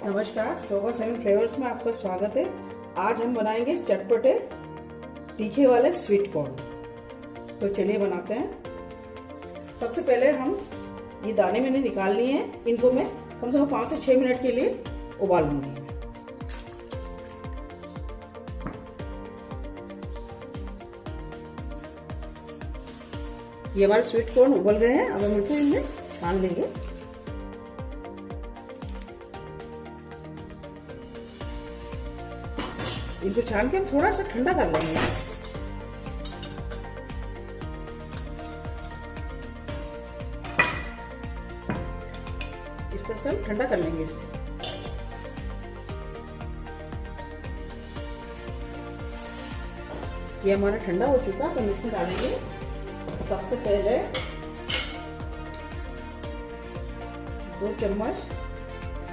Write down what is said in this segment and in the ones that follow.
नमस्कार, शोभा 7 फ्लेवर्स में आपका स्वागत है। आज हम बनाएंगे चटपटे तीखे वाले स्वीट कॉर्न। तो चलिए बनाते हैं। सबसे पहले हम ये दाने मैंने निकाल लिए हैं, इनको मैं कम से कम 5 से 6 मिनट के लिए उबाल लूंगी। ये हमारे स्वीट कॉर्न उबल रहे हैं। अब हम इनको इनमें छान लेंगे। इनको छान के हम थोड़ा सा ठंडा कर लेंगे। इस तरह से हम ठंडा कर लेंगे इसको। ये हमारा ठंडा हो चुका, तो हम इसमें डालेंगे सबसे पहले 2 चम्मच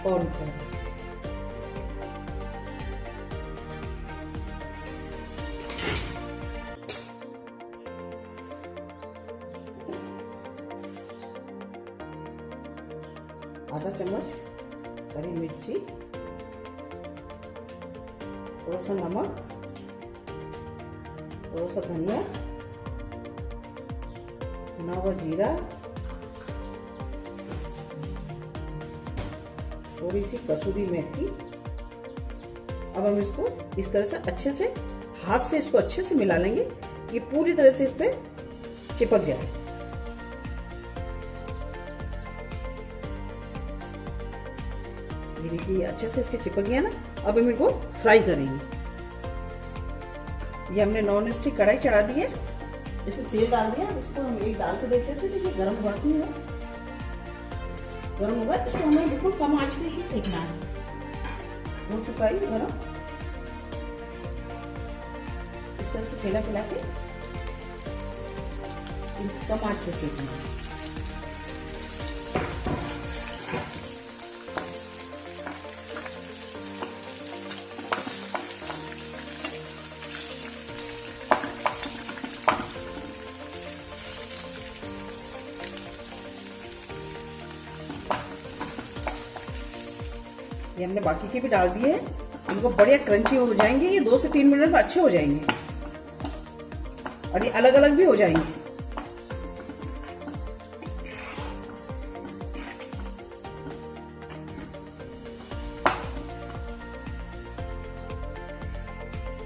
कॉर्नफ्लोर, आधा चम्मच हरी मिर्ची, थोड़ा सा नमक, थोड़ा सा धनिया, भुना हुआ जीरा, थोड़ी सी कसूरी मेथी। अब हम इसको इस तरह से अच्छे से हाथ से इसको अच्छे से मिला लेंगे, ये पूरी तरह से इस पे चिपक जाए। ये देखिए अच्छे से इसके चिपक गया ना। अब हम इनको फ्राई करेंगे। ये हमने नॉन स्टिक कढ़ाई चढ़ा दी है, इसमें तेल डाल दिया। इसको हम एक डाल के देख लेते हैं। देखिए गर्म हुआ नहीं है, गर्म होगा। इसको हमें बिल्कुल कम आंच पे ही सेकना है। हो चुका है गर्म। इस तरह से फैला फैला के कम आंच पे सेकना है। ये हमने बाकी के भी डाल दिए हैं। इनको बढ़िया क्रंची हो जाएंगे। ये 2 से 3 मिनट में अच्छे हो जाएंगे और ये अलग अलग भी हो जाएंगे।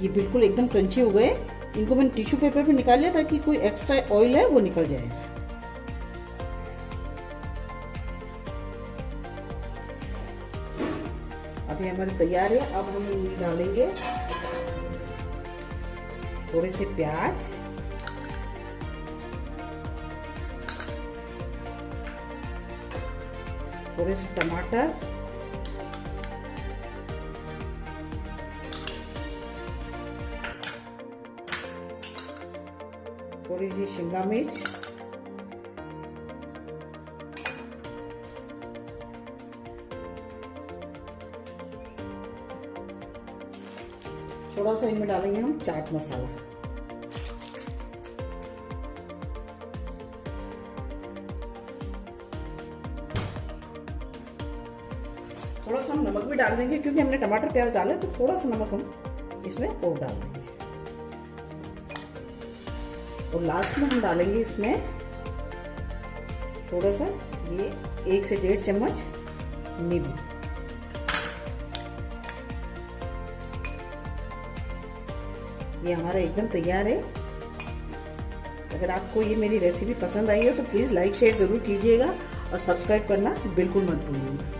ये बिल्कुल एकदम क्रंची हो गए। इनको मैंने टिश्यू पेपर पे निकाल लिया ताकि कोई एक्स्ट्रा ऑयल है वो निकल जाए। अभी हमारे तैयार है। अब हम इनमें डालेंगे थोड़े से प्याज, थोड़े से टमाटर, थोड़ी सी शिमला मिर्च, थोड़ा सा इनमें डालेंगे हम चाट मसाला, थोड़ा सा हम नमक भी डाल देंगे क्योंकि हमने टमाटर प्याज डाले, तो थोड़ा सा नमक हम इसमें और डाल देंगे। और लास्ट में हम डालेंगे इसमें थोड़ा सा ये 1 से 1.5 चम्मच नींबू। ये हमारा एकदम तैयार है। अगर आपको ये मेरी रेसिपी पसंद आई हो तो प्लीज़ लाइक शेयर ज़रूर कीजिएगा और सब्सक्राइब करना बिल्कुल मत भूलिएगा।